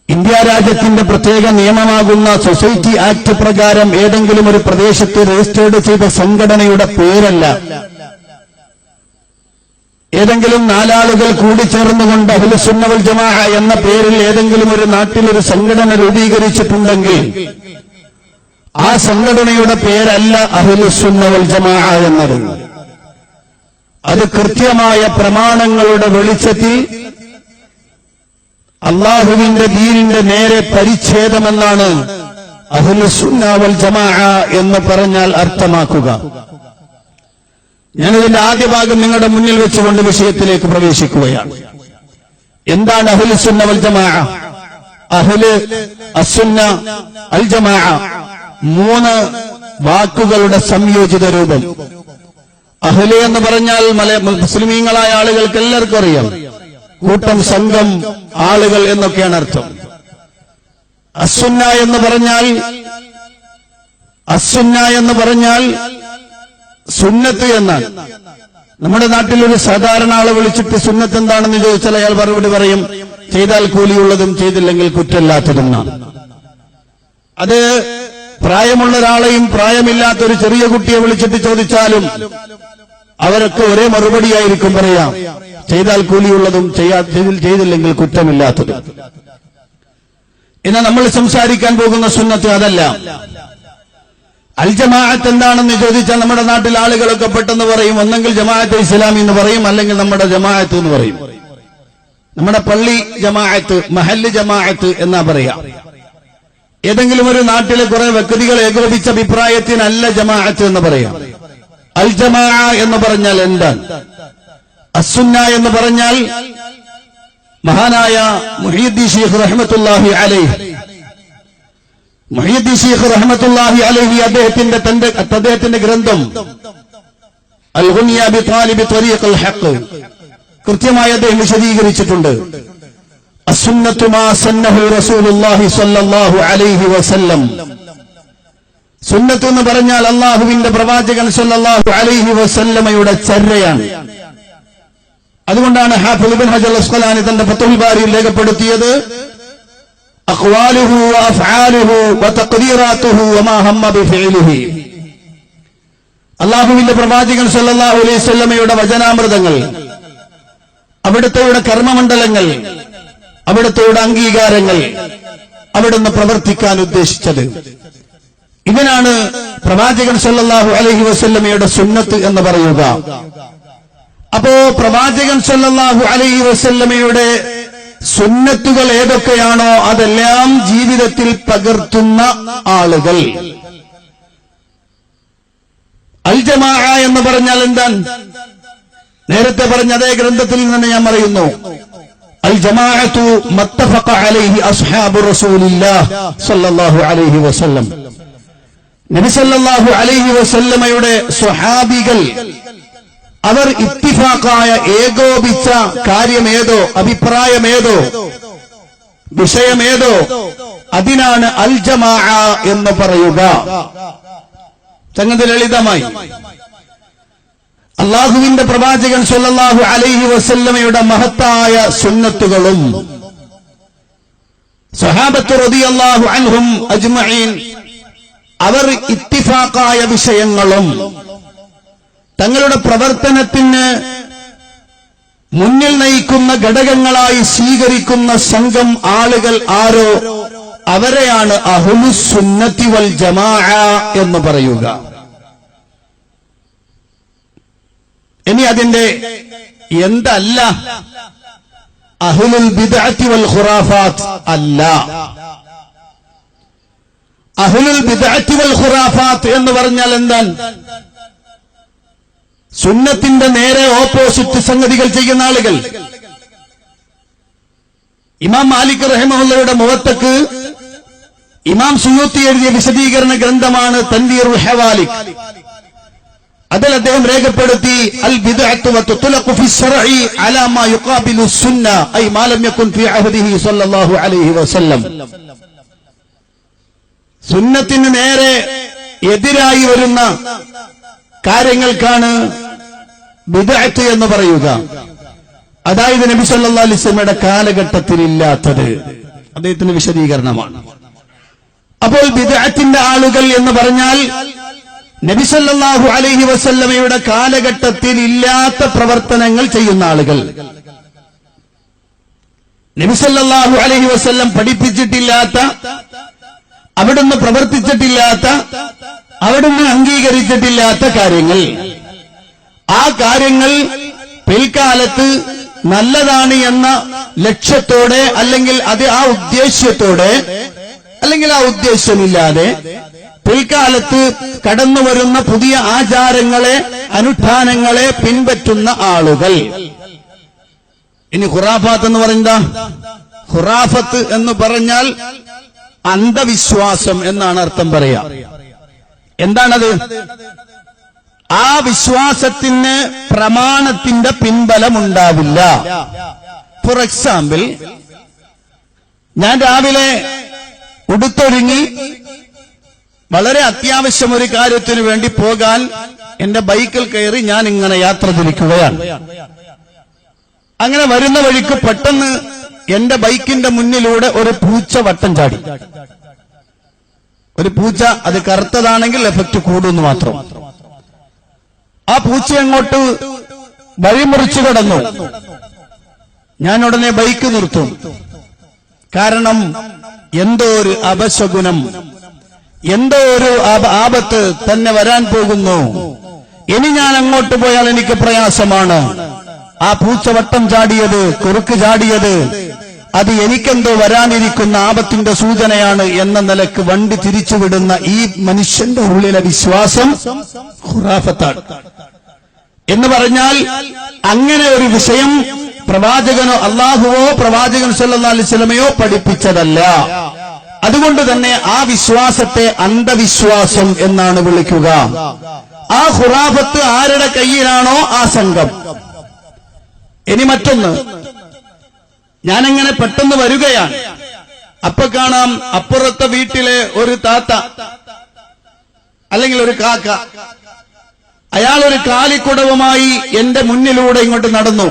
India രാജ്യത്തിന്റെ പ്രത്യേക നിയമമാകുന്ന society act പ്രകാരം ഏതെങ്കിലും ഒരു പ്രദേശത്ത് രജിസ്റ്റേർഡ് ചെയ്ത സംഘടനയുടെ പേരല്ല, ഏതെങ്കിലും നാലാളുകൾ കൂടിച്ചേർന്നുകൊണ്ട് അഹ്ലുസുന്ന വൽ ജമാഅ എന്ന പേരിൽ ഏതെങ്കിലും ഒരു നാട്ടിലൊരു സംഘടന രൂപീകരിച്ചിട്ടുണ്ടെങ്കിൽ ആ സംഘടനയുടെ പേരല്ല അഹ്ലുസുന്ന വൽ ജമാഅ എന്നത്. അത് കൃത്യമായ പ്രമാണങ്ങളുടെ വെളിച്ചത്തിൽ അല്ലാഹുവിന്റെ ദീനിന്റെ നേരെ പരിച്ഛേദമെന്നാണ് അഹ്ലുസുന്ന വൽ ജമാഅ എന്ന് പറഞ്ഞാൽ അർത്ഥമാക്കുക. ഞാനിതിന്റെ ആദ്യ ഭാഗം നിങ്ങളുടെ മുന്നിൽ വെച്ചുകൊണ്ട് വിഷയത്തിലേക്ക് പ്രവേശിക്കുകയാണ്. എന്താണ് അഹ്ലുസുന്ന വൽ ജമാഅ? അഹ്ല്, അസ്സുന്ന, അൽ ജമാഅ, മൂന്ന് വാക്കുകളുടെ സംയോജിത രൂപം. അഹ്ല് എന്ന് പറഞ്ഞാൽ മുസ്ലിമീങ്ങളായ ആളുകൾക്ക് എല്ലാവർക്കും അറിയാം, കൂട്ടം, സംഘം, ആളുകൾ എന്നൊക്കെയാണ് അർത്ഥം. അസ്സുന്ന എന്ന് പറഞ്ഞാൽ സുന്നത്ത് എന്നാണ്. നമ്മുടെ നാട്ടിൽ ഒരു സാധാരണ ആളെ വിളിച്ചിട്ട് സുന്നത്ത് എന്താണെന്ന് ചോദിച്ചാൽ അയാൾ മറുപടി പറയും, ചെയ്താൽ കൂലിയുള്ളതും ചെയ്തില്ലെങ്കിൽ കുറ്റമില്ലാത്തതെന്നാണ്. അത് പ്രായമുള്ള ഒരാളെയും പ്രായമില്ലാത്തൊരു ചെറിയ കുട്ടിയെ വിളിച്ചിട്ട് ചോദിച്ചാലും അവരൊക്കെ ഒരേ മറുപടിയായിരിക്കും പറയാം, ചെയ്താൽ കൂലിയുള്ളതും ചെയ്തില്ലെങ്കിൽ കുറ്റമില്ലാത്തതും. ഇന്ന് നമ്മൾ സംസാരിക്കാൻ പോകുന്ന സുന്നത്ത് അതല്ല. അൽ ജമാഅത്ത് എന്താണെന്ന് ചോദിച്ചാൽ നമ്മുടെ നാട്ടിൽ ആളുകളൊക്കെ പെട്ടെന്ന് പറയും, ഒന്നെങ്കിൽ ജമാഅത്തെ ഇസ്ലാമി എന്ന് പറയും, അല്ലെങ്കിൽ നമ്മുടെ ജമാഅത്ത് എന്ന് പറയും. നമ്മുടെ പള്ളി ജമാഅത്ത്, മഹല്ല് ജമാഅത്ത് എന്നാ പറയാ. ഏതെങ്കിലും ഒരു നാട്ടിലെ കുറെ വ്യക്തികൾ ഏകോപിച്ച അഭിപ്രായത്തിനല്ല ജമാഅത്ത് എന്ന് പറയാം. അൽ ജമാഅ എന്ന് പറഞ്ഞാൽ എന്താണ്? അസ്സുന്ന എന്ന് പറഞ്ഞാൽ മഹാനായ മുഹ്യിദ്ദീൻ ശൈഖ് റഹ്മത്തുള്ളാഹി അലൈഹി അദ്ദേഹത്തിന്റെ ഗ്രന്ഥം അൽ ഗുനിയ ബി താലിബി ത്വരീഖുൽ ഹഖ് കൃത്യമായി അദ്ദേഹം വിശദീകരിച്ചിട്ടുണ്ട്. അസ്സുന്നത്തു മാ സന്നഹു റസൂലുള്ളാഹി സ്വല്ലല്ലാഹു അലൈഹി വസല്ലം. സുന്നത്ത് എന്ന് പറഞ്ഞാൽ അല്ലാഹുവിന്റെ പ്രവാചകൻ സ്വല്ലല്ലാഹു അലൈഹി വസല്ലമയുടെ ചര്യയാണ്. അതുകൊണ്ടാണ് ഹാഫിദ് ഇബ്നു ഹജർ അസ്ഖലാനി തന്റെ ഫത്ഹുൽ ബാരിയിൽ രേഖപ്പെടുത്തിയത്, അഖ്വാലുഹു വഅഫ്ആലുഹു വതഖ്ദീറാതുഹു വമാ ഹമ്മ ബിഫിഇലിഹി. അല്ലാഹുവിന്റെ പ്രവാചകൻ സ്വല്ലല്ലാഹു അലൈഹി വസല്ലമയുടെ വചനാമൃതങ്ങൾ, അവിടുത്തെ കർമ്മമണ്ഡലങ്ങൾ, അവിടുത്തെ അംഗീകാരങ്ങൾ, അവിടുന്ന് പ്രവർത്തിക്കാൻ ഉദ്ദേശിച്ചത്, ഇതിനാണ് പ്രവാചകൻ സ്വല്ലല്ലാഹു അലൈഹി വസല്ലമയുടെ സുന്നത്ത് എന്ന് പറയുക. അപ്പോ പ്രവാചകൻ സ്വല്ലല്ലാഹു അലൈഹി വസല്ലമയുടെ സുന്നത്തുകൾ ഏതൊക്കെയാണോ അതെല്ലാം ജീവിതത്തിൽ പകർത്തുന്ന ആളുകൾ. അൽ ജമാഅ എന്ന് പറഞ്ഞാൽ എന്താണ്? നേരത്തെ പറഞ്ഞ അതേ ഗ്രന്ഥത്തിൽ നിന്ന് ഞാൻ പറയുന്നു, അൽ ജമാഅത്തു മത്തഫഖ അലൈഹി അസ്ഹാബു റസൂലില്ലാഹ് സ്വല്ലല്ലാഹു അലൈഹി വസല്ലം. നബി സല്ലല്ലാഹു അലൈഹി വസല്ലമയുടെ സ്വഹാബികൾ അവർ ഇത്തിഫാഖായ ഏകോപിച്ച കാര്യമേതോ, അഭിപ്രായമേതോ, വിഷയമേതോ അതിനാണ് അൽ ജമാഅ എന്ന് പറയുക. സംഗതി ലളിതമായി അല്ലാഹുവിന്റെ പ്രവാചകൻ സ്വല്ലല്ലാഹു അലൈഹി വസല്ലമയുടെ മഹത്തായ സുന്നത്തുകളും സ്വഹാബത്ത് റളിയല്ലാഹു അൻഹും അജ്മഈൻ അവർ ഇത്തിഫാഖായ വിഷയങ്ങളും തങ്ങളുടെ പ്രവർത്തനത്തിന് മുന്നിൽ നയിക്കുന്ന ഘടകങ്ങളായി സ്വീകരിക്കുന്ന സംഘം ആളുകൾ ആരോ അവരെയാണ് അഹ്ലുസുന്നത്തി വൽ ജമാഅ എന്ന് പറയുക. ഇനി അതിന്റെ എന്തല്ല, അഹ്ലുൽ ബിദ്അത്തി വൽ ഖുറാഫാത്ത് അല്ല. അഹ്ലുൽ ബിദ്അത്തി വൽ ഖുറാഫാത്ത് എന്ന് പറഞ്ഞാൽ എന്താണ്? സുന്നത്തിന്റെ നേരെ ഓപ്പോസിറ്റ് സംഗതികൾ ചെയ്യുന്ന ആളുകൾ. ഇമാം മാലിക് റഹിമഹുള്ളയുടെ മുവത്തക്ക് ഇമാം സുയൂത്തി എഴുതിയ വിശദീകരണ ഗ്രന്ഥമാണ് തൻവീറുൽ ഹവാലിക്. അതിൽ അദ്ദേഹം രേഖപ്പെടുത്തി, അൽ ബിദ്അത്തു വതുത്ലഖു ഫി ശർഇ അലാ മാ യുഖാബിലു സുന്ന ഐ മാ ലം യകുൻ ഫി അഹദിഹി സ്വല്ലല്ലാഹു അലൈഹി വസല്ലം. സുന്നത്തിന് നേരെ എതിരായി വരുന്ന കാര്യങ്ങൾക്കാണ് ബിദ്അത്ത് എന്ന് പറയുക. അതായത് നബി സല്ലല്ലാഹു അലൈഹി വസല്ലമയുടെ കാലഘട്ടത്തിൽ ഇല്ലാത്തത്. അദ്ദേഹത്തിന്റെ വിശദീകരണമാണ്. അപ്പോൾ ബിദ്അത്തിന്റെ ആളുകൾ എന്ന് പറഞ്ഞാൽ നബി സല്ലല്ലാഹു അലൈഹി വസല്ലമയുടെ കാലഘട്ടത്തിൽ ഇല്ലാത്ത പ്രവർത്തനങ്ങൾ ചെയ്യുന്ന ആളുകൾ, നബി സല്ലല്ലാഹു അലൈഹി വസല്ലം പഠിപ്പിച്ചിട്ടില്ലാത്ത, അവിടുന്ന് പ്രവർത്തിച്ചിട്ടില്ലാത്ത, അവിടുന്ന് അംഗീകരിച്ചിട്ടില്ലാത്ത കാര്യങ്ങൾ, ആ കാര്യങ്ങൾ പിൽക്കാലത്ത് നല്ലതാണ് എന്ന ലക്ഷ്യത്തോടെ അല്ലെങ്കിൽ അത് ആ ഉദ്ദേശ്യത്തോടെ അല്ലെങ്കിൽ ആ ഉദ്ദേശ്യമില്ലാതെ പിൽക്കാലത്ത് കടന്നുവരുന്ന പുതിയ ആചാരങ്ങളെ, അനുഷ്ഠാനങ്ങളെ പിൻപറ്റുന്ന ആളുകൾ. ഇനി ഖുറാഫാത്ത് എന്ന് പറഞ്ഞാ, ഖുറാഫത്ത് എന്ന് പറഞ്ഞാൽ അന്ധവിശ്വാസം എന്നാണ് അർത്ഥം പറയാ. എന്താണത്? ആ വിശ്വാസത്തിന് പ്രമാണത്തിന്റെ പിൻബലമുണ്ടാവില്ല. ഫോർ എക്സാമ്പിൾ, ഞാൻ രാവിലെ ഉടുത്തൊരുങ്ങി വളരെ അത്യാവശ്യം ഒരു കാര്യത്തിന് വേണ്ടി പോകാൻ എന്റെ ബൈക്കിൽ കയറി ഞാൻ ഇങ്ങനെ യാത്ര തിരിക്കുകയാണ്. അങ്ങനെ വരുന്ന വഴിക്ക് പെട്ടെന്ന് എന്റെ ബൈക്കിന്റെ മുന്നിലൂടെ ഒരു പൂച്ച വട്ടം ചാടി. ഒരു പൂച്ച, അത് കറുത്തതാണെങ്കിൽ എഫക്ട് കൂടുന്നു മാത്രം. ആ പൂച്ച അങ്ങോട്ട് വഴിമുറിച്ചു കടന്നു. ഞാൻ ഉടനെ ബൈക്ക് നിർത്തും. കാരണം എന്തോ ഒരു അപശകുനം, എന്തോ ഒരു ആപത്ത് തന്നെ വരാൻ പോകുന്നു. ഇനി ഞാൻ അങ്ങോട്ട് പോയാൽ എനിക്ക് പ്രയാസമാണ്. ആ പൂച്ച വട്ടം ചാടിയത്, കുറുക്ക് ചാടിയത്, അത് എനിക്കെന്തോ വരാനിരിക്കുന്ന ആപത്തിന്റെ സൂചനയാണ് എന്ന നിലക്ക് വണ്ടി തിരിച്ചുവിടുന്ന ഈ മനുഷ്യന്റെ ഉള്ളിലെ വിശ്വാസം ഖുറാഫത്താണ്. എന്ന് പറഞ്ഞാൽ അങ്ങനെ ഒരു വിഷയം പ്രവാചകനോ അള്ളാഹുവോ പ്രവാചകൻ സല്ലല്ലാഹു അലൈഹി വസല്ലമയോ പഠിപ്പിച്ചതല്ല. അതുകൊണ്ട് തന്നെ ആ വിശ്വാസത്തെ അന്ധവിശ്വാസം എന്നാണ് വിളിക്കുക. ആ ഖുറാഫത്ത് ആരുടെ കയ്യിലാണോ ആ സംഘം. ഇനി മറ്റൊന്ന്, ഞാനങ്ങനെ പെട്ടെന്ന് വരികയാണ്. അപ്പൊ കാണാം അപ്പുറത്തെ വീട്ടിലെ ഒരു താത്ത അല്ലെങ്കിൽ ഒരു കാക്ക, അയാൾ ഒരു കാലിക്കുടവുമായി എന്റെ മുന്നിലൂടെ ഇങ്ങോട്ട് നടന്നു.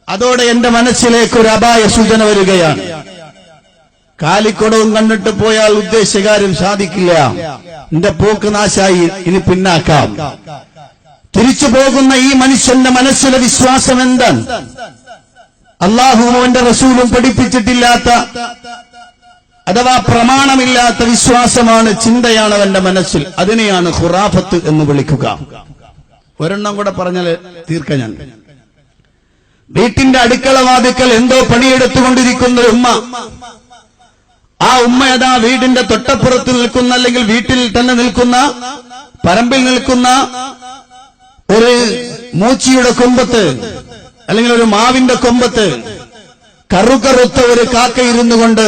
അതോടെ എന്റെ മനസ്സിലേക്ക് ഒരു അപായ സൂചന വരികയാണ്. കാലിക്കുടവും കണ്ടിട്ട് പോയാൽ ഉദ്ദേശകാര്യം സാധിക്കില്ല, എന്റെ പോക്ക് നാശായി, ഇനി പിന്നാക്കാം. തിരിച്ചു പോകുന്ന ഈ മനുഷ്യന്റെ മനസ്സിലെ വിശ്വാസം എന്താണ്? അള്ളാഹുവിന്റെ റസൂലും പഠിപ്പിച്ചിട്ടില്ലാത്ത, അഥവാ പ്രമാണമില്ലാത്ത വിശ്വാസമാണ്, ചിന്തയാണ് അവന്റെ മനസ്സിൽ. അതിനെയാണ് ഖുറാഫത്ത് എന്ന് വിളിക്കുക. ഒരെണ്ണം കൂടെ പറഞ്ഞാൽ തീർക്ക ഞാൻ. വീട്ടിന്റെ അടുക്കളവാതിക്കൽ എന്തോ പണിയെടുത്തുകൊണ്ടിരിക്കുന്ന ഒരു ഉമ്മ. ആ ഉമ്മ അതാ വീടിന്റെ തൊട്ടപ്പുറത്ത് നിൽക്കുന്ന, അല്ലെങ്കിൽ വീട്ടിൽ തന്നെ നിൽക്കുന്ന, പറമ്പിൽ നിൽക്കുന്ന ഒരു മൂച്ചിയുടെ കൊമ്പത്ത് അല്ലെങ്കിൽ ഒരു മാവിന്റെ കൊമ്പത്ത് കറുകറുത്ത ഒരു കാക്ക ഇരുന്നു കൊണ്ട്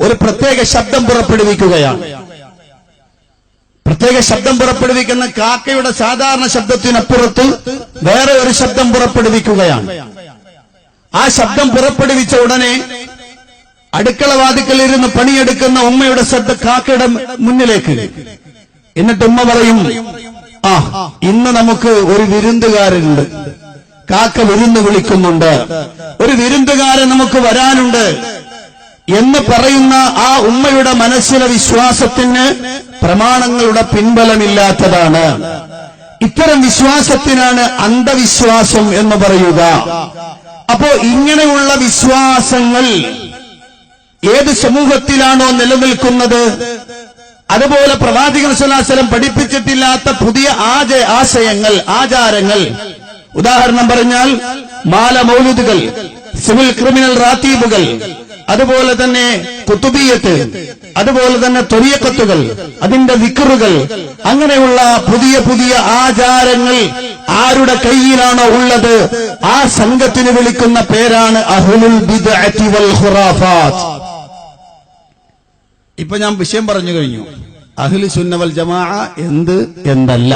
ഒരു പ്രത്യേക ശബ്ദം പുറപ്പെടുവിക്കുകയാണ്. പ്രത്യേക ശബ്ദം പുറപ്പെടുവിക്കുന്ന കാക്കയുടെ സാധാരണ ശബ്ദത്തിനപ്പുറത്ത് വേറെ ഒരു ശബ്ദം പുറപ്പെടുവിക്കുകയാണ്. ആ ശബ്ദം പുറപ്പെടുവിച്ച ഉടനെ അടുക്കളവാതിക്കൽ ഇരുന്ന് പണിയെടുക്കുന്ന ഉമ്മയുടെ ശ്രദ്ധ കാക്കയുടെ മുന്നിലേക്ക്. എന്നിട്ട് ഉമ്മ പറയും, ആ ഇന്ന് നമുക്ക് ഒരു വിരുന്നുകാരുണ്ട്, കാക്ക വിരുന്ന് വിളിക്കുന്നുണ്ട്, ഒരു വിരുന്നുകാരൻ നമുക്ക് വരാനുണ്ട് എന്ന് പറയുന്ന ആ ഉമ്മയുടെ മനസ്സിലെ വിശ്വാസത്തിന് പ്രമാണങ്ങളുടെ പിൻബലമില്ലാത്തതാണ്. ഇത്തരം വിശ്വാസത്തിനാണ് അന്ധവിശ്വാസം എന്ന് പറയുക. അപ്പോ ഇങ്ങനെയുള്ള വിശ്വാസങ്ങൾ ഏത് സമൂഹത്തിലാണോ നിലനിൽക്കുന്നത്, അതുപോലെ പ്രവാചകൻ സല്ലല്ലാഹു അലൈഹി വസല്ലം പഠിപ്പിച്ചിട്ടില്ലാത്ത പുതിയ ആശയങ്ങൾ, ആചാരങ്ങൾ, ഉദാഹരണം പറഞ്ഞാൽ മാല മൗലൂദുകൾ, സിവിൽ ക്രിമിനൽ റാത്തീബുകൾ, അതുപോലെ തന്നെ കുത്തുബിയത്ത്, അതുപോലെ തന്നെ ത്വരീഖത്തുകൾ, അതിന്റെ ദിക്റുകൾ, അങ്ങനെയുള്ള പുതിയ പുതിയ ആചാരങ്ങൾ ആരുടെ കയ്യിലാണോ ഉള്ളത് ആ സംഘത്തിന് വിളിക്കുന്ന പേരാണ് അഹ്ലുൽ ബിദ്അത്തി വൽ ഖുറാഫാത്ത്. ഇപ്പൊ ഞാൻ വിഷയം പറഞ്ഞു കഴിഞ്ഞു. അഹ്ലു സുന്ന വൽ ജമാഅ എന്തല്ല.